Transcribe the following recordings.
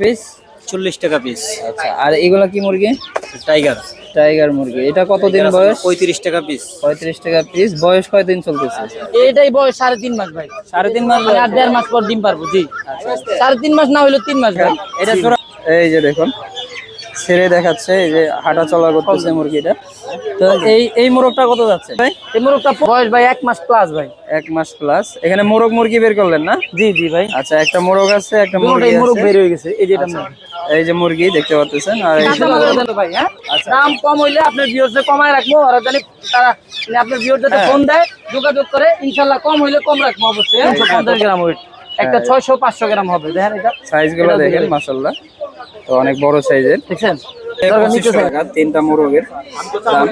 Piece 40 টাকা piece. আচ্ছা, আর এগুলা কি মুরগি? টাইগার টাইগার মুরগি। এটা কতদিন বয়স? 35 টাকা পিস। 35 টাকা পিস। বয়স কয়দিন চলতেছে? এটাই বয়স 3.5 মাস ভাই। 3.5 মাস মানে আর 1.5 মাস পর ডিম পারবো। জি, 3.5 মাস না হইলো 3 মাস ভাই। এটা জোড়া। এই যে দেখুন ছেড়ে দেখাচ্ছে, এই যে হাঁটা চলা করতেছে মুরগিটা। তো এই মোরগটা কত যাচ্ছে ভাই? এই মুরগটা বয়স ভাই 1 মাস প্লাস ভাই। 1 মাস প্লাস। এখানে মোরগ মুরগি বের করলেন না? জি জি ভাই। আচ্ছা, একটা মোরগ আছে, একটা দুটোই মুরগি মুরগ আছে। বের হয়ে গেছে। এই যে এটা আচ্ছা, এই যে মুরগি দেখতে পাচ্ছেন। আর এই যে ভাই, হ্যাঁ দাম কম হইলে আপনার ভিউয়ার্সে কমায় রাখবো। আর জানি তারা মানে আপনার ভিউয়ার যাতে ফোন দেয়, যোগাযোগ করে, ইনশাআল্লাহ কম হইলে কম রাখবো অবশ্যই। 150 গ্রাম ওয়েট, একটা 600-500 গ্রাম হবে। দেখেন এটা সাইজগুলো দেখেন, মাশাআল্লাহ, তো অনেক বড় সাইজের। দেখছেন? 2500 টাকা তিনটা মোরগের দাম।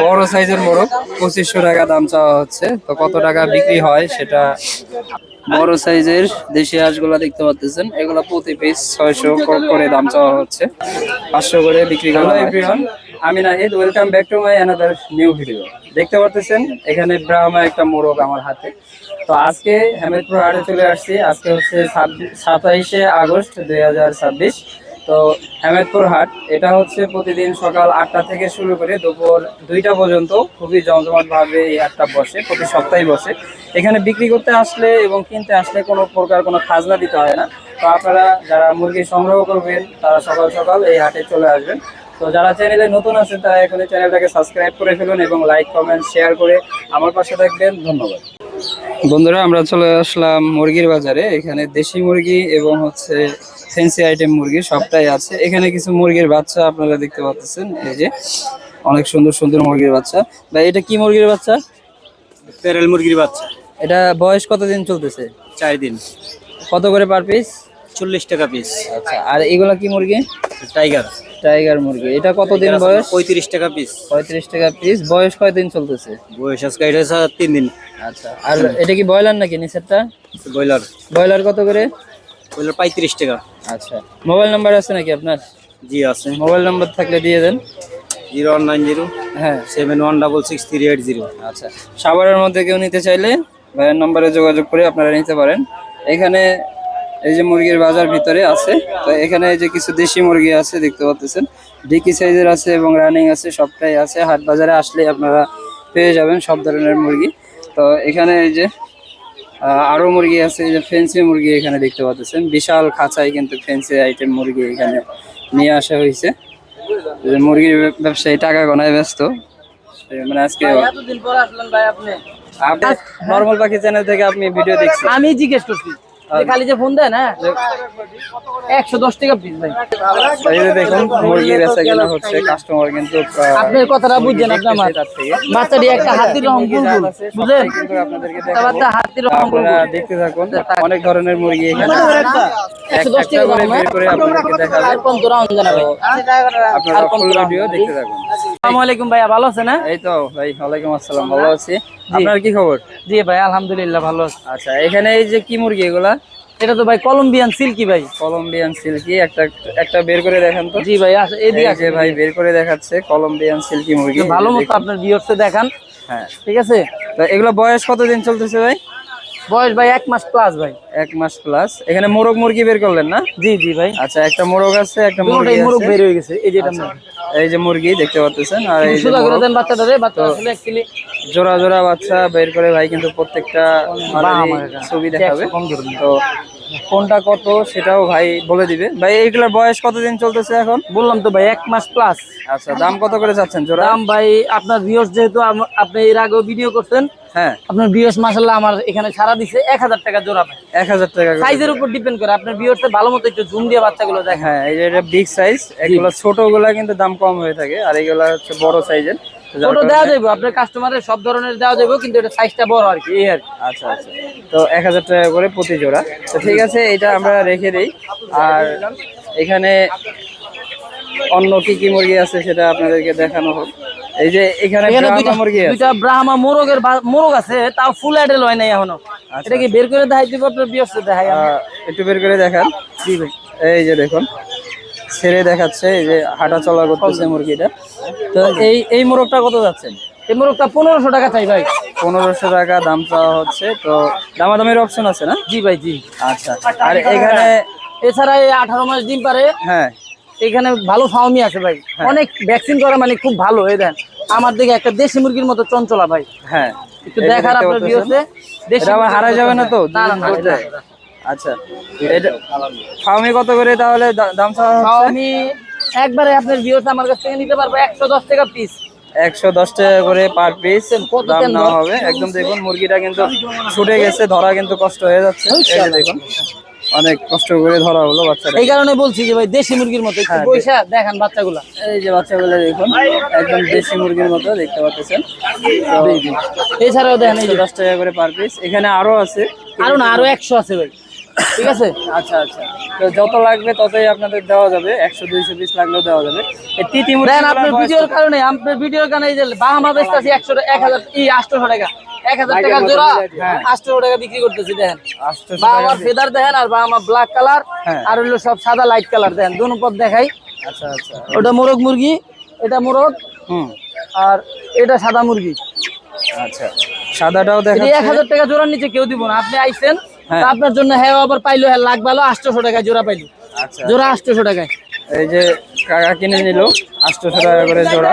বড় সাইজের মোরগ 2500 টাকা দাম চাওয়া হচ্ছে। তো কত টাকা বিক্রি হয় সেটা। বড় সাইজের দেশি হাঁসগুলো দেখতে পাচ্ছেন, এগুলো প্রতি পিস 600 করে দাম চাওয়া হচ্ছে, 500 করে বিক্রি করা হয়। আমি Nahid, welcome back to my another new video. দেখতে পাচ্ছেন এখানে ব্রাহ্মা একটা মোরগ আমার হাতে। তো আজকে হেমেদপুর হাটে চলে আসছি। আজকে হচ্ছে 27শে আগস্ট 2026। তো হেমেদপুর হাট এটা হচ্ছে প্রতিদিন সকাল 8টা থেকে শুরু করে দুপুর 2টা পর্যন্ত খুবই জমজমাট ভাবে এই হাটটা বসে, প্রতি সপ্তাহে বসে। এখানে বিক্রি করতে আসলে এবং কিনতে আসলে কোনো প্রকার কোনো খাজনা দিতে হয় না। তো আপনারা যারা মুরগি সংগ্রহ করবেন তারা সকাল সকাল এই হাটে চলে আসবেন। তো যারা চ্যানেলে নতুন আছেন তারা এখন এই চ্যানেলটাকে সাবস্ক্রাইব করে ফেলুন এবং লাইক কমেন্ট শেয়ার করে আমার পাশে থাকবেন। ধন্যবাদ। বন্ধুরা, আমরা চলে আসলাম মুরগির বাজারে। এখানে দেশি মুরগি এবং হচ্ছে ফ্যান্সি আইটেম মুরগি সবটাই আছে। এখানে কিছু মুরগির বাচ্চা আপনারা দেখতে পাচ্ছেন, এই যে অনেক সুন্দর সুন্দর মুরগির বাচ্চা। ভাই, এটা কি মুরগির বাচ্চা? পেরেল মুরগির বাচ্চা। এটা বয়স কতদিন চলতেছে? 4 দিন। কত করে পার পিস? 40 টাকা পিস। আচ্ছা, আর এগুলা কি মুরগি? টাইগার। টাইগার মুরগি। এটা কতদিন বয়স? 35 টাকা পিস। 35 টাকা পিস। বয়স কয়দিন চলতেছে? বয়স আজকে এটা 3 দিন। আচ্ছা, আর এটা কি ব্রয়লার নাকি নিচেরটা? ব্রয়লার। ব্রয়লার কত করে? ব্রয়লার 35 টাকা। আচ্ছা, মোবাইল নাম্বার আছে নাকি আপনার? জি আছে। মোবাইল নাম্বার থাকলে দিয়ে দেন। 0190 হ্যাঁ 71666380। আচ্ছা, সাভারের মধ্যে কেউ নিতে চাইলে ভাইয়ের নম্বরে যোগাযোগ করে আপনারা নিতে পারেন। এখানে এই যে মুরগির বাজার ভিতরে আছে। তো এখানে এই যে কিছু দেশি মুরগি আছে দেখতে পাচ্ছেন, ডিকি সাইজের আছে এবং রানিং আছে, সবটাই আছে। হাট বাজারে আসলে আপনারা পেয়ে যাবেন সব ধরনের মুরগি। তো এখানে এই যে আরো মুরগি আছে, এই যে ফেন্সি মুরগি এখানে দেখতে পাচ্ছেন, বিশাল খাঁচায় কিন্তু ফেন্সি আইটেম মুরগি এখানে নিয়ে আসা হয়েছে। মুরগির ব্যবসায়ী টাকা গোনায় ব্যস্ত। মানে আজকে এতদিন পর আসলেন ভাই আপনি। আপনার নরমাল পাখি চ্যানেল থেকে আপনি ভিডিও দেখছি। আমি জিজ্ঞেস করছি যে খালি যে ফোন দেন, হ্যাঁ 110 টাকা পিস ভাই। এই যে দেখুন মুরগি বেচা কেনা হচ্ছে, কাস্টমার কিন্তু আপনার কথাটা বুঝছেন আপনি আমার। বাচ্চাটি একটা হাতির রকম বুলবুল, বুঝলেন? কিন্তু আপনাদেরকে একটা বাচ্চা হাতির রকম আপনারা বুলবুল। দেখতে থাকুন, অনেক ধরনের মুরগি এখানে 110 একটা টাকা করে দাম, বের করে আপনাদেরকে দেখাবো। আর কোন তোরা অঞ্জনা ভাই। আপনারা ফুল ভিডিও দেখতে থাকুন। আসসালামু আলাইকুম ভাই, ভালো আছেন? হ্যাঁ এই তো ভাই, ওয়ালাইকুম আসসালাম, ভালো আছি। আপনার কি খবর? জি ভাই, আলহামদুলিল্লাহ ভালো আছি। আচ্ছা, এখানে এই যে কি মুরগি এগুলা? এটা তো ভাই কলম্বিয়ান সিল্কি ভাই। Colombian silky. একটা একটা বের করে দেখান তো। জি ভাই, এদিকে এই আছে যে ভাই বের করে দেখাচ্ছে কলম্বিয়ান সিল্কি মুরগি। ভালো মতো আপনার ভিউয়ার্সে দেখান। হ্যাঁ, ঠিক আছে। তো এগুলো বয়স কতদিন চলতেছে ভাই? বয়স ভাই 1 মাস প্লাস ভাই। 1 মাস প্লাস। এখানে মোরগ মুরগি বের করলেন না? জি জি ভাই। আচ্ছা, একটা মোরগ আছে, একটা মুরগি দুটোই মুরগ আছে। বের হয়ে গেছে। এই যে এটা আচ্ছা, এই যে মুরগি দেখতে পাচ্ছেন, আর এই যে সুদা করে মোরগ। দেন বাচ্চাটারে, বাচ্চা আসলে অ্যাকচুয়ালি জোড়া জোড়া বাচ্চা বের করে ভাই কিন্তু প্রত্যেকটা ছবি দেখাবে। তো কোনটা কত সেটাও ভাই বলে দিবে। ভাই এইগুলোর বয়স কতদিন চলতেছে এখন? বললাম তো ভাই 1 মাস প্লাস। আচ্ছা, দাম কত করে চাচ্ছেন জোড়া? দাম ভাই আপনার ভিউয়ার্স যেহেতু আপনি এর আগেও ভিডিও করছেন, হ্যাঁ, আপনার ভিউয়ার্স মাশাআল্লাহ আমার এখানে সারা দিছে 1000 টাকা জোড়া ভাই। 1000 টাকা করে। সাইজের উপর ডিপেন্ড করে। আপনার ভিউয়ার্সে ভালো মতো একটু জুম দিয়ে বাচ্চাগুলো দেখেন। হ্যাঁ, এই যে এটা বিগ সাইজ। এগুলো ছোটগুলা কিন্তু দাম কম হয়ে থাকে, আর এগুলা হচ্ছে বড় সাইজের। ছোট দেওয়া যাবে আপনার কাস্টমারের, সব ধরনের দেওয়া যাবে, কিন্তু এটা সাইজটা বড় আর কি, এই আর কি। আচ্ছা আচ্ছা, তো 1000 টাকা করে প্রতি জোড়া। তো ঠিক আছে, এটা আমরা রেখে দিই। আর এখানে অন্য কি কি মুরগি আছে সেটা আপনাদেরকে দেখানো হোক। এই যে এখানে ব্রাহ্মা মুরগি আছে, দুইটা ব্রাহ্মা মোরগ আছে, তাও ফুল অ্যাডাল্ট হয় নাই এখনো। এটা কি বের করে দেখাই দিব আপনার ভিউয়ার্সে? দেখাই একটু বের করে দেখান। জি ভাই। এই যে দেখুন ছেড়ে দেখাচ্ছে, এই যে হাঁটা চলা করতেছে মুরগিটা। তো এই মোরগটা কত যাচ্ছেন? এই মোরগটা 1500 টাকা চাই ভাই। 1500 টাকা দাম চাওয়া হচ্ছে। তো দামাদামির অপশন আছে না? জি ভাই জি। আচ্ছা, আর এখানে এছাড়া এই 18 মাস ডিম পারে। হ্যাঁ এখানে ভালো ফার্মি আছে ভাই, অনেক ভ্যাকসিন করা, মানে খুব ভালো। এই দেন আমার দিকে একটা দেশি মুরগির মতো চঞ্চলা ভাই, হ্যাঁ একটু দেখার আপনার ভিউতে। এটা আবার হারা যাবে না তো? না না না, করতে? আচ্ছা, এটা ফার্মে কত করে তাহলে দাম চাওয়া হচ্ছে? আমি একবারে আপনার ভিউতে আমার কাছ থেকে নিতে পারবো 110 টাকা পিস। 110 টাকা করে পার পিস কত দাম কেন? নেওয়া হবে। একদম দেখুন মুরগিটা কিন্তু ছুটে গেছে, ধরা কিন্তু কষ্ট হয়ে যাচ্ছে। এই যে দেখুন অনেক কষ্ট করে ধরা হলো বাচ্চাটা। এই কারণে বলছি যে ভাই দেশি মুরগির মতো একটু হ্যাঁ, পয়সা দেখান বাচ্চাগুলা। এই যে বাচ্চাগুলো দেখুন একদম দেশি মুরগির মতো দেখতে পাচ্ছেন। এছাড়াও দেখেন এই যে 10 টাকা করে পার পিস। এখানে আরো আছে। আরো না, আরো 100 আছে ভাই, ঠিক আছে। আচ্ছা আচ্ছা, তো যত লাগবে ততই আপনাদের দেওয়া যাবে, 100-200 পিস লাগলেও দেওয়া যাবে। এই তিতি মুরগি দেন আপনার ভিডিওর কারণে এই যে বাহামা বেচতে আছে 800 টাকা 1000 টাকা জোড়া, 800 টাকা বিক্রি করতেছি। দেখেন 800 বাহামার ফেদার দেখেন, আর বাহামা ব্ল্যাক কালার, হ্যাঁ। আর হলো সব সাদা লাইট কালার। দেখেন দুনো পথ দেখাই। আচ্ছা আচ্ছা, ওটা মোরগ মুরগি, এটা মোরগ, হুম আর এটা সাদা মুরগি। আচ্ছা, সাদাটাও এটা দেখাচ্ছে। 1000 টাকা জোড়ার নিচে কেউ দিব না। আপনি আইছেন, হ্যাঁ। তা আপনার জন্য হ্যাঁ আবার পাইলো, হ্যাঁ লাখ ভালো 800 টাকা জোড়া পাইলো। আচ্ছা, জোড়া 800 টাকায়। এই যে কাকা কিনে নিল 800 টাকা করে জোড়া,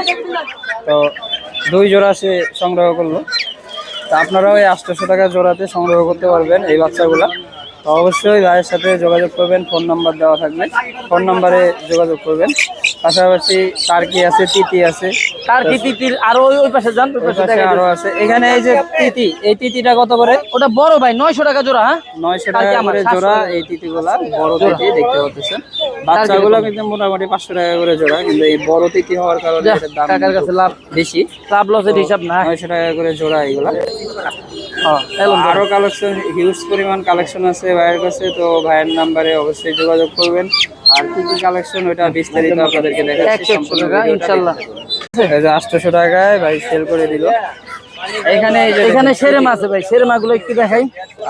তো 2 জোড়া সে সংগ্রহ করলো। তা আপনারাও এই 800 টাকা জোড়াতে সংগ্রহ করতে পারবেন এই বাচ্চাগুলা। তো অবশ্যই ভাইয়ের সাথে যোগাযোগ করবেন, ফোন নাম্বার দেওয়া থাকবে, ফোন নাম্বারে যোগাযোগ করবেন। পাশাপাশি টার্কি আছে, তিতি আছে, তার কি তিতির আরো ওই পাশে যান, ওই ওই পাশে পাশে দেখা আরো আছে। এখানে এই যে তিতি, এই তিতিটা কত করে? ওটা বড় ভাই 900 টাকা জোড়া। হ্যাঁ 900 টার্কি টাকা আমার করে 700 জোড়া টাকা। এই তিতিগুলা, বড় তিতি দেখতে পাচ্ছেন। বাচ্চাগুলো কিন্তু মোটামুটি 500 টাকা করে জোড়া, কিন্তু এই বড় তিতি হওয়ার কারণে এটার দাম কাকার কাছে লাভ বেশি। লাভ লসের হিসাব না। 900 টাকা করে জোড়া এগুলা। হ্যাঁ আরো কালেকশন, হিউজ পরিমাণ কালেকশন আছে ভাইয়ের কাছে, তো ভাইয়ের নাম্বারে অবশ্যই যোগাযোগ করবেন। আর কি কি কালেকশন ওইটা বিস্তারিত আপনাদেরকে দেখাচ্ছি। 100 টাকা ইনশাআল্লাহ। এই যে 800 টাকায় ভাই সেল করে দিল। এখানে এই যে এখানে সেরেমা আছে ভাই, সেরেমা গুলো একটু দেখাই।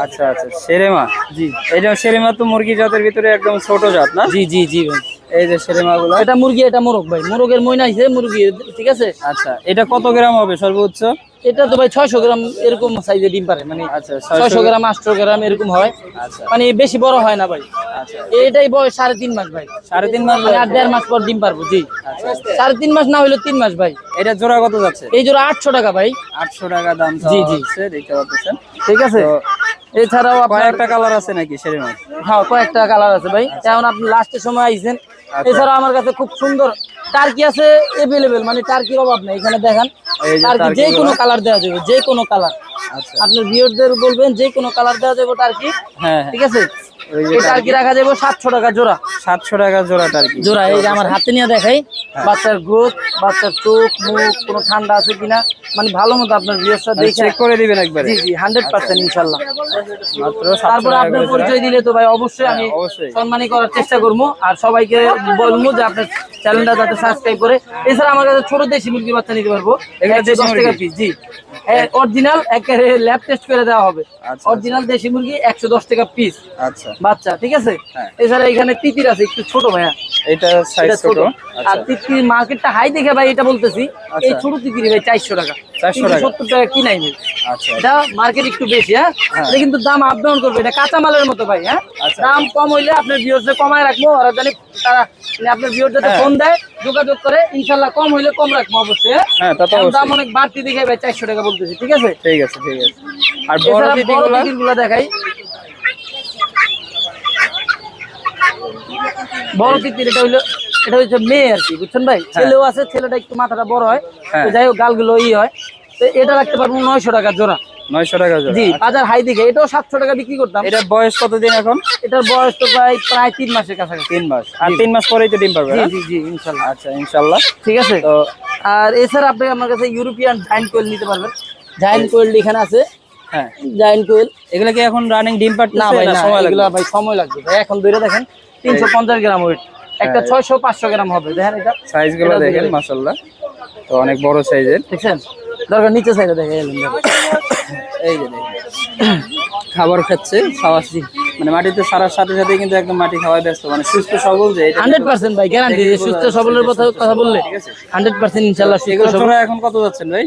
আচ্ছা আচ্ছা, সেরেমা। জি এটা সেরেমা তো মুরগি জাতের ভিতরে একদম ছোট জাত না? জি জি জি ভাই, এই যে সেরেমা গুলো। এটা মুরগি, এটা মোরগ ভাই, মোরগের মইনা আছে মুরগি, ঠিক আছে। আচ্ছা, এটা কত গ্রাম হবে সর্বোচ্চ? এটা তো ভাই 600 গ্রাম এরকম সাইজে ডিম পারে, মানে আচ্ছা, 600 গ্রাম 800 গ্রাম এরকম হয়, আচ্ছা মানে বেশি বড় হয় না ভাই। আচ্ছা, এটাই বয়স 3.5 মাস ভাই, 3.5 মাস। মানে আর 1.5 মাস পর ডিম পারবো। জি 3.5 মাস না হইলো 3 মাস ভাই। এটা জোড়া কত যাচ্ছে? এই জোড়া 800 টাকা ভাই। 800 টাকা দাম জি, চাওয়া জি। হচ্ছে, দেখতে পাচ্ছেন। ঠিক আছে। তো এছাড়াও আপনার কয়েকটা কালার আছে নাকি সেরেমা? হ্যাঁ কয়েকটা কালার আছে ভাই, এখন আপনি লাস্টের সময় আইছেন। এছাড়াও আমার কাছে খুব সুন্দর টার্কি আছে এভেলেবেল, মানে টার্কির অভাব নেই। এখানে দেখেন এই যে টার্কি টার্কি যে কোনো গুলো। কালার দেওয়া যাবে, যে কোনো কালার। আচ্ছা, আপনার ভিউয়ারদের বলবেন যে কোনো কালার দেওয়া যাবে টার্কি, হ্যাঁ হ্যাঁ, ঠিক আছে। ওই যে এই টার্কি রাখা যাবে 700 টাকা জোড়া। 700 টাকা জোড়া টার্কি। জোড়া এই যে আমার হাতে নিয়ে দেখাই, বাচ্চার গ্রোথ, বাচ্চার চোখ মুখ কোনো ঠান্ডা আছে কিনা, মানে ভালো মতো আপনার ভিউয়াররা দেখে চেক করে দিবেন একবারে। জি জি 100% ইনশাআল্লাহ। মাত্র 700 তারপর টাকা আপনার করে জোড়া। পরিচয় দিলে তো ভাই অবশ্যই আমি অবশ্যই। সম্মানী করার চেষ্টা করবো, আর সবাইকে বলবো যে আপনার চ্যানেলটা যাতে সাবস্ক্রাইব করে। এছাড়া আমার কাছে ছোট দেশি মুরগি বাচ্চা নিতে পারবো, এগুলো দেশি 10 টাকা মুরগি? পিস। জি অরিজিনাল, একেবারে ল্যাব টেস্ট করে দেওয়া হবে। আচ্ছা, অরিজিনাল দেশি মুরগি 110 টাকা পিস আচ্ছা, বাচ্চা, ঠিক আছে। হ্যাঁ। এছাড়া এখানে তিতির আছে একটু ছোট ভাইয়া, এটা সাইজ এটা ছোট। ছোট। আর আচ্ছা, তিতির মার্কেটটা হাই দেখে ভাই এটা বলতেছি, এই ছোট তিতির ভাই 400 টাকা, 400 টাকা। 70 টাকা কিনাই ভাই। আচ্ছা, এটা মার্কেট একটু বেশি, হ্যাঁ এটা কিন্তু দাম আপ ডাউন করবে, এটা কাঁচা মালের মতো ভাই। হ্যাঁ আচ্ছা। দাম কম হইলে আপনার ভিউয়ারদের কমায় রাখবো, আর জানি তারা মানে আপনার ভিউয়ারদের হ্যাঁ। ফোন দেয়, যোগাযোগ করে, ইনশাআল্লাহ কম হইলে কম রাখবো অবশ্যই। হ্যাঁ? হ্যাঁ, তা তো এখন অবশ্যই। দাম অনেক বাড়তি দেখে ভাই 400 টাকা বলতেছি, ঠিক আছে। ঠিক আছে, ঠিক আছে। আর বড় এছাড়া বড় তিতিগুলা? তিতিরগুলো দেখাই। বড় তিতির এটা হচ্ছে মেয়ে আর কি, বুঝছেন ভাই। ছেলেও আছে, ছেলেটা একটু মাথাটা বড় হয়, হ্যাঁ। তো যাই হোক গালগুলো হয়। তো এটা রাখতে পারবো 900 টাকা জোড়া। 900 টাকা জোড়া। জি বাজার হাই দিকে এটাও 700 টাকা বিক্রি করতাম। এটা বয়স কতদিন এখন? এটার বয়স তো প্রায় 3 মাসের কাছাকাছি। 3 মাস। আর 3 মাস পরেই তো ডিম পারবে জি না? জি জি ইনশাআল্লাহ। আচ্ছা, ইনশাআল্লাহ। ঠিক আছে। তো আর এছাড়া আপনি আমার কাছে ইউরোপিয়ান জায়ান্ট কোয়েল নিতে পারবেন। জায়ান্ট কোয়েল এখানে আছে, হ্যাঁ, জায়ান্ট কোয়েল। এগুলা কি এখন রানিং ডিম পারতেছে না ভাই না, সময় লাগবে? এগুলো ভাই সময় লাগবে ভাই। এখন ধরে দেখেন 350 গ্রাম ওয়েট, একটা 600-500 গ্রাম হবে। দেখেন এটা সাইজ গুলো এটা দেখেন, দেখেন। মাশাআল্লাহ, তো অনেক বড় সাইজের। দেখছেন, দরকার নিচে সাইডে দেখে এলেন। এই যে দেখেন খাবার খাচ্ছে, খাওয়াচ্ছি, মানে মাটিতে সারার সাথে সাথে কিন্তু একদম মাটি খাওয়ায় ব্যস্ত, মানে সুস্থ সবল। যে এটা 100% ভাই গ্যারান্টি, সুস্থ সবলের কথা বললে 100% ইনশাআল্লাহ সুস্থ এগুলো সবল। জোড়া এখন কত যাচ্ছেন ভাই?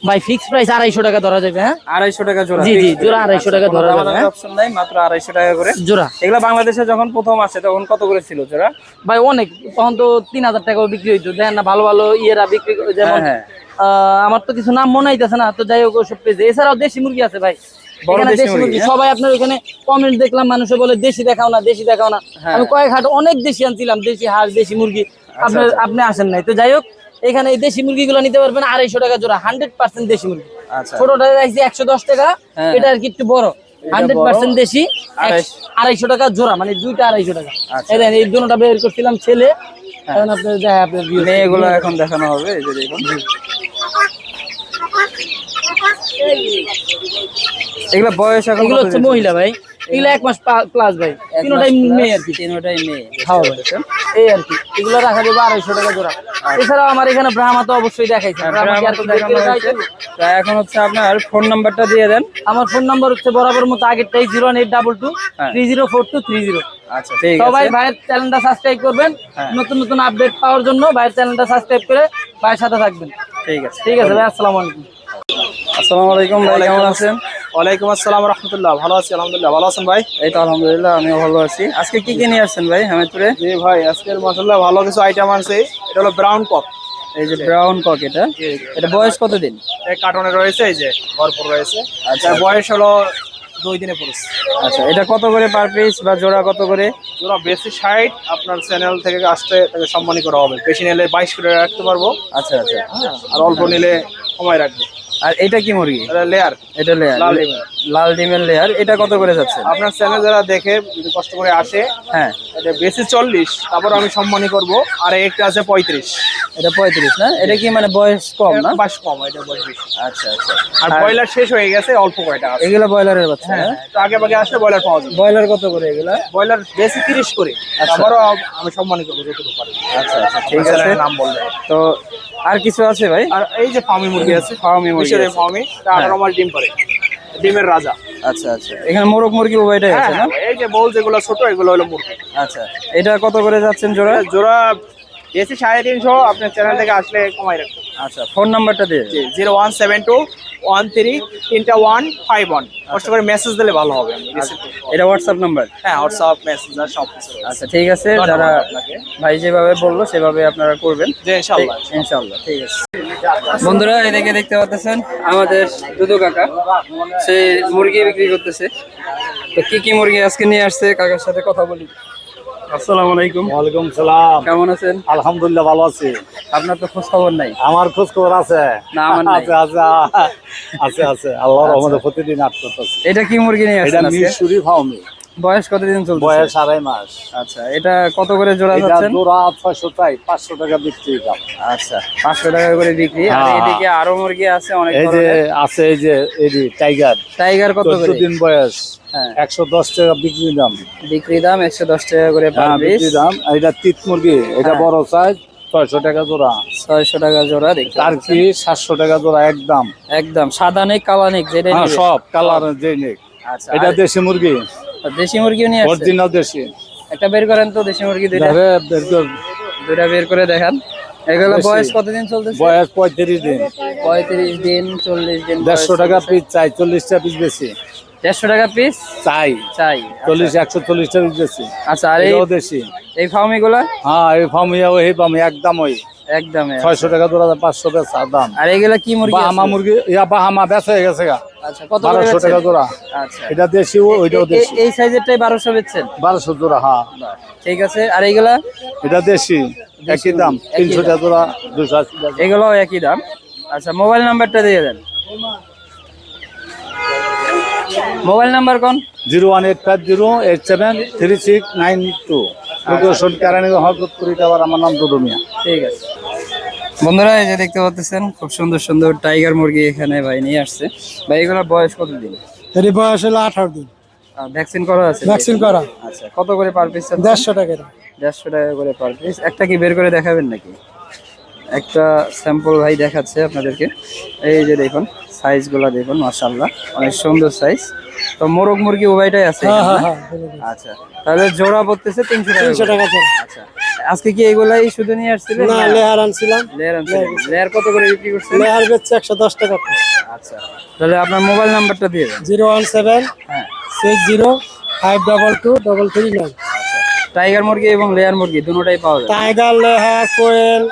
ভাই ফিক্স প্রাইস 250 টাকা ধরা যাবে। হ্যাঁ 250 টাকা জোড়া? জি জি, জোড়া 250 টাকা ধরা যাবে। হ্যাঁ অপশন নাই, মাত্র 250 টাকা করে জোড়া। এগুলা বাংলাদেশে যখন প্রথম আসে তখন কত করে ছিল জোড়া? ভাই অনেক, তখন তো 3000 টাকা বিক্রি হইতো। দেখেন না ভালো ভালো ইয়েরা বিক্রি যেমন হ্যাঁ আমার তো কিছু নাম মনে হইতেছে না, তো যাই হোক ওসব পেজে। এছাড়াও দেশি মুরগি আছে ভাই, বড় এখানে দেশি দেশি মুরগি মুরগি, সবাই আপনার ওখানে কমেন্ট দেখলাম, মানুষে বলে দেশি দেখাও না, দেশি দেখাও না। হ্যাঁ। আমি কয়েক হাট অনেক দেশি আনছিলাম, দেশি হাঁস, দেশি মুরগি, আপনার আপনি আসেন নাই। তো যাই হোক, এখানে এই দেশি মুরগিগুলো নিতে পারবেন 250 টাকা জোড়া, 100% দেশি মুরগি। আচ্ছা ছোটটা রাখছি 110 টাকা, হ্যাঁ। এটা আর কি একটু বড়, 100% দেশি, 250 টাকা জোড়া, মানে দুইটা 250 টাকা। আচ্ছা। এই দেখেন, এই দুটোটা বের করছিলাম ছেলে, এখন আপনার দেখা আপনার views। মেয়েগুলো এখন দেখানো হবে, এই যে দেখুন এগুলা বয়স এখন এগুলো হচ্ছে মহিলা ভাই, এগুলো 1 মাস প্লাস ভাই, তিনটাই মেয়ে আর কি। তিনটাই মেয়ে। খাওয়া ভাই এই আর কি, এগুলো রাখা যাবে 250 টাকা জোড়া। এছাড়াও আমার এখানে ব্রাহ্মা তো অবশ্যই দেখাইছে, ব্রাহ্মা কি আর কি দেখানো দেখতে হয়েছে। চাইছেন? তো এখন হচ্ছে আপনার ফোন নাম্বারটা দিয়ে দেন। আমার ফোন নাম্বার হচ্ছে বরাবর মতো আগেরটাই 01822 হ্যাঁ। 304230। আচ্ছা ঠিক সবাই আছে। ভাইয়ের চ্যানেলটা সাবস্ক্রাইব করবেন, হ্যাঁ। নতুন নতুন আপডেট পাওয়ার জন্য ভাইয়ের চ্যানেলটা সাবস্ক্রাইব করে ভাইয়ের সাথে থাকবেন। ঠিক আছে ঠিক আছে ভাই, আসসালামু আলাইকুম। আসসালামু আলাইকুম ভাই, কেমন আছেন? ওয়ালাইকুম আসসালাম রাহমাতুল্লাহ। ভালো আছি আলহামদুলিল্লাহ। ভালো আছেন ভাই? এই তো আলহামদুলিল্লাহ, আমিও ভালো আছি। আজকে কি কি নিয়ে আসছেন ভাই হামিদপুরে? জি ভাই, আজকের মাশাআল্লাহ ভালো কিছু আইটেম আছে। এটা হলো ব্রাউন কক, এই যে ব্রাউন কক, এটা বয়স কতদিন? এই কার্টনে রয়েছে, এই যে ভরপুর রয়েছে। আচ্ছা। এর বয়স হলো 2 দিনে পুরুষ। আচ্ছা, এটা কত করে পার পিস বা জোড়া কত করে? জোড়া বেশি 60, আপনার চ্যানেল থেকে আসতে তাকে সম্মানী করা হবে। বেশি নিলে 22 করে রাখতে পারবো, আচ্ছা আচ্ছা। আর অল্প নিলে কমায় রাখবো। আর এটা কি মুরগি? এটা লেয়ার, এটা লেয়ার, লাল ডিমের। লাল ডিমের লেয়ার। এটা কত করে যাচ্ছে? আপনার চ্যানেল যারা দেখে যদি কষ্ট করে আসে, হ্যাঁ এটা বেশি 40, তারপর আমি সম্মানী করব। আর একটা আছে 35, এটা 35 না? এটা কি মানে বয়স কম না? 22 কম, এটা বয়স বেশি। আচ্ছা আচ্ছা। আর ব্রয়লার শেষ হয়ে গেছে, অল্প কয়টা আছে। এগুলা ব্রয়লারের বাচ্চা? হ্যাঁ, তো আগে ভাগে আসলে ব্রয়লার পাওয়া যাবে। ব্রয়লার কত করে এগুলা? ব্রয়লার বেশি 30 করে, তারপরও আমি সম্মানী করবো যতটুকু পারি। আচ্ছা আচ্ছা ঠিক আছে। চ্যানেলের নাম বললে। তো আর কিছু আছে ভাই? আর এই যে ফার্মি মুরগি আছে, ফার্মি মুরগি মিশরের আছে। ফার্মি, 18 মাস ডিম পারে, ডিমের রাজা। আচ্ছা আচ্ছা, এখানে মোরগ মুরগি উভয়টাই হ্যাঁ আছে না? হ্যাঁ, এই যে বল যেগুলো ছোট, এগুলো হলো মুরগি। আচ্ছা, এটা কত করে যাচ্ছেন জোড়া? এটা জোড়া বেশি 350, আপনার চ্যানেল থেকে আসলে কমাই রাখবো। আচ্ছা, ফোন নাম্বারটা দিয়ে দিন। 0172132151। কষ্ট করে মেসেজ দিলে ভালো হবে, আমি রিসিভ করবো। এটা হোয়াটসঅ্যাপ নাম্বার? হ্যাঁ, হোয়াটসঅ্যাপ মেসেঞ্জার সব কিছু আছে। আচ্ছা ঠিক আছে, ধন্যবাদ যারা আপনাকে। ভাই যেভাবে বললো সেভাবে আপনারা করবেন। জি, ইনশাআল্লাহ। ইনশাআল্লাহ ঠিক আছে। বন্ধুরা, এদিকে দেখতে পাচ্ছেন আমাদের দুদু কাকা, সে মুরগি বিক্রি করতেছে। তো কি কি মুরগি আজকে নিয়ে আসছে কাকার সাথে কথা বলি। আসসালামু আলাইকুম। ওয়ালাইকুম সালাম। কেমন আছেন? আলহামদুলিল্লাহ ভালো আছি। আপনার তো খোঁজ খবর নাই। আমার খোঁজ খবর আছে? না, আমার নাই। আছে আছে আছে আছে, আল্লাহর রহমতে প্রতিদিন আসতেছে। এটা কি মুরগি নিয়ে এটা আসছেন আজকে? মিশরি ফার্মি, বয়স কতদিন চলছে? বয়স 2.5 মাস। আচ্ছা, এটা কত করে জোড়া এটা যাচ্ছেন? জোড়া 600 টাই, 500 টাকা বিক্রি দাম। আচ্ছা, 500 টাকা করে বিক্রি। আর হ্যাঁ। এদিকে আরো মুরগি আছে অনেক এই যে ধরনের। আছে, এই যে এডি টাইগার, টাইগার কত 14 করে? দিন বয়স, হ্যাঁ, 110 টাকা বিক্রি দাম। বিক্রি দাম 110 টাকা করে পার হ্যাঁ, পিস। বিক্রি দাম। আর এটা তিত মুরগি, এটা হ্যাঁ। বড় সাইজ, 600 টাকা জোড়া। 600 টাকা জোড়া দেখতে তার পাচ্ছেন। কি 700 টাকা জোড়া একদম। একদম সাদা নেক কালা নেক যেটা হ্যাঁ, নিবে। সব কালার যে নেক। আচ্ছা, এটা দেশি মুরগি, দেশি মুরগিও নিয়ে আসছে। অরিজিনাল দেশি। একটা বের করেন তো দেশি মুরগি দুইটা। ধরে বের কর। দুইটা বের করে দেখান। এগুলো দেশি। বয়স কতদিন চলতেছে? বয়স 35 দিন। 35 দিন 40 দিন। 150 টাকা পিস চাই, 40 টাকা পিস বেশি 150 টাকা পিস চাই। চাই। 40 140 টাকা পিস বেশি। আচ্ছা, আর এটাও দেশি। এই ফার্মি গুলা হ্যাঁ, এই ফার্মিয়া ওই ফার্মি একদম ওই একদম 600 টাকা জোড়া, 500 টাকা দাম। আর এগুলা কি মুরগি? বাহামা মুরগি, ইয়া বাহামা বেচা হয়ে গেছে গা। আচ্ছা, কত করে 1200 টাকা বেচছেন? জোড়া। আচ্ছা, এটা দেশি, ওইটাও দেশি। এই সাইজেরটাই 1200 বেচছেন? 1200 জোড়া। হ্যাঁ, ঠিক আছে। আর এইগুলা? এটা দেশি, একই দাম, 300 টাকা জোড়া, 280 টাকা। এগুলোও একই দাম। আচ্ছা, মোবাইল নাম্বারটা দিয়ে দেন। মোবাইল নাম্বার কোন? 01850873692। লোকেশন কেরানীগঞ্জ, হরকতপুর, আবার আমার নাম দুদু মিয়া। ঠিক আছে। বন্ধুরা, এই যে দেখতে পাচ্ছেন খুব সুন্দর সুন্দর টাইগার মুরগি এখানে ভাই নিয়ে আসছে। ভাই এগুলোর বয়স কতদিন? এর বয়স হলো 18 দিন। ভ্যাকসিন করা আছে? ভ্যাকসিন করা। আচ্ছা, কত করে পার পিস? 150 টাকা। 150 টাকা করে পার পিস। একটা কি বের করে দেখাবেন নাকি? একটা স্যাম্পল ভাই দেখাচ্ছে আপনাদেরকে। এই যে দেখুন সাইজগুলো দেখুন, মাশাআল্লাহ অনেক সুন্দর সাইজ। তো মোরগ মুরগি উভয়টাই আছে হ্যাঁ এখানে হ্যাঁ না? হ্যাঁ। আচ্ছা, তাহলে জোড়া পড়তেছে 300 টাকা। 300 টাকা জোড়া। আচ্ছা, আজকে কি এগুলাই শুধু নিয়ে আসছিলেন? না, লেয়ার আনছিলাম। লেয়ার কত করে বিক্রি করছেন? লেয়ার বেচছে 110 টাকা। আচ্ছা, তাহলে আপনার মোবাইল নাম্বারটা দিয়ে দেন। 017 হ্যাঁ, 60 522 339। টাইগার মুরগি এবং লেয়ার মুরগি দুটোটাই পাওয়া যাবে? টাইগার, লেয়ার, কোয়েল,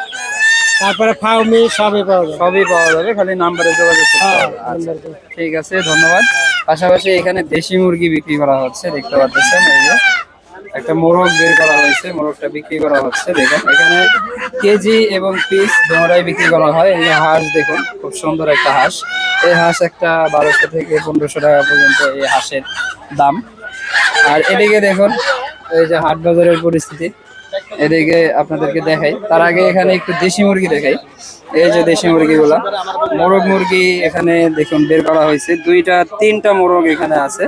তারপরে ফাউমি সবই পাওয়া যায়। সবই পাওয়া যাবে, খালি নাম্বারে যোগাযোগ করতে হবে। আচ্ছা, ঠিক আছে, ধন্যবাদ। পাশাপাশি এখানে দেশি মুরগি বিক্রি করা হচ্ছে, দেখতে পাচ্ছেন। এই যে একটা মোরগ বের করা হয়েছে, মোরগটা বিক্রি করা হচ্ছে। দেখুন এখানে কেজি এবং পিস দুটোটাই বিক্রি করা হয়। এই যে হাঁস দেখুন, খুব সুন্দর একটা হাঁস। এই হাঁস একটা 1200 থেকে 1500 টাকা পর্যন্ত এই হাঁসের দাম। আর এদিকে দেখুন এই যে হাট বাজারের পরিস্থিতি, এদিকে আপনাদেরকে দেখাই। তার আগে এখানে একটু দেশি মুরগি দেখাই। এই যে দেশি মুরগিগুলা, মোরগ মুরগি এখানে দেখুন বের করা হয়েছে। 2-3টা মোরগ এখানে আছে,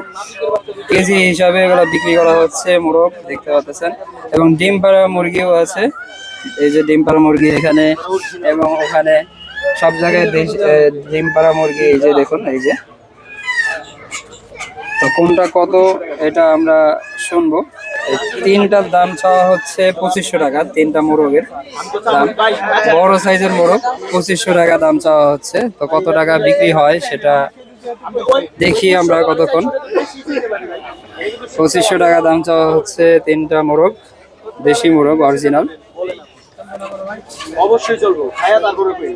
কেজি হিসাবে এগুলো বিক্রি করা হচ্ছে মোরগ, দেখতে পাচ্ছেন। এবং ডিম পাড়া মুরগিও আছে। এই যে ডিম পাড়া মুরগি এখানে এবং ওখানে সব জায়গায় ডিম পাড়া মুরগি। এই যে দেখুন, এই যে তো কোনটা কত এটা আমরা শুনবো। এই তিনটার দাম চাওয়া হচ্ছে 2500 টাকা। 3টা মোরগের দাম, বড় সাইজের মোরগ 2500 টাকা দাম চাওয়া হচ্ছে। তো কত টাকা বিক্রি হয় সেটা দেখি আমরা কতক্ষণ। 2500 টাকা দাম চাওয়া হচ্ছে 3টা মোরগ, দেশি মোরগ অরিজিনাল। অবশ্যই চলবো, খায়া তারপরে কই।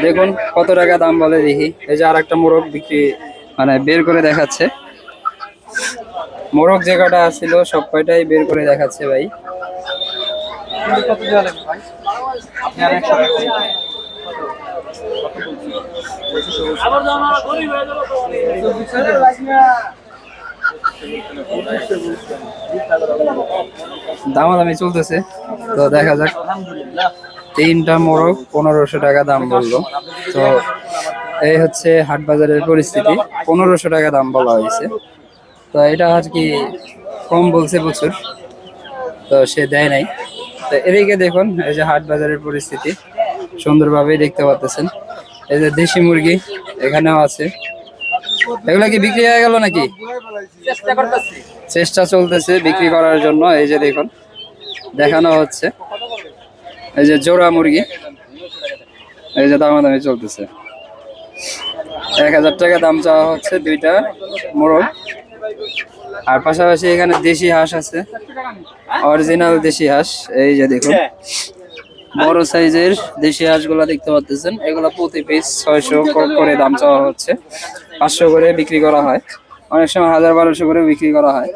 দেখুন কত টাকা দাম বলে দেখি। এই যে আরেকটা মোরগ বিক্রি মানে বের করে দেখাচ্ছে। মোরগ যে কটা ছিল সব কয়টাই বের করে দেখাচ্ছে ভাই। দামাদামি চলতেছে, তো দেখা যাক। 3টা মোরগ 1500 টাকা দাম বললো। তো এই হচ্ছে হাট বাজারের পরিস্থিতি, 1500 টাকা দাম বলা হয়েছে। তো এটা আর কি কম বলছে প্রচুর, তো সে দেয় নাই। তো এদিকে দেখুন এই যে হাট বাজারের পরিস্থিতি সুন্দরভাবে দেখতে পাচ্ছেন। এই যে দেশি মুরগি এখানেও আছে। এগুলা কি বিক্রি হয়ে গেল নাকি? চেষ্টা চলতেছে বিক্রি করার জন্য। এই যে দেখুন দেখানো হচ্ছে, এই যে জোড়া মুরগি, এই যে দামাদামি চলতেছে। 1000 টাকা দাম চাওয়া হচ্ছে 2টা মোরগ। আর পাশাপাশি এখানে দেশি হাঁস আছে, অরিজিনাল দেশি হাঁস। এই যে দেখুন বড় সাইজের দেশি হাঁসগুলা দেখতে পাচ্ছেন। এগুলা প্রতি পিস 600 করে দাম চাওয়া হচ্ছে, 500 করে বিক্রি করা হয়, অনেক সময় 1000-1200 করে বিক্রি করা হয়।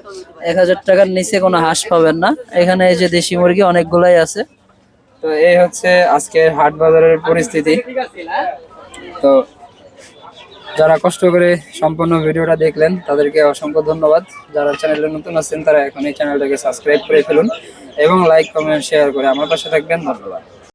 1000 টাকার নিচে কোনো হাঁস পাবেন না এখানে। এই যে দেশি মুরগি অনেকগুলাই আছে। তো এই হচ্ছে আজকের হাট বাজারের পরিস্থিতি। তো যারা কষ্ট করে সম্পূর্ণ ভিডিওটা দেখলেন তাদেরকে অসংখ্য ধন্যবাদ। যারা চ্যানেলে নতুন আছেন তারা এখন এই চ্যানেলটাকে সাবস্ক্রাইব করে ফেলুন এবং লাইক, কমেন্ট, শেয়ার করে আমার পাশে থাকবেন। ধন্যবাদ।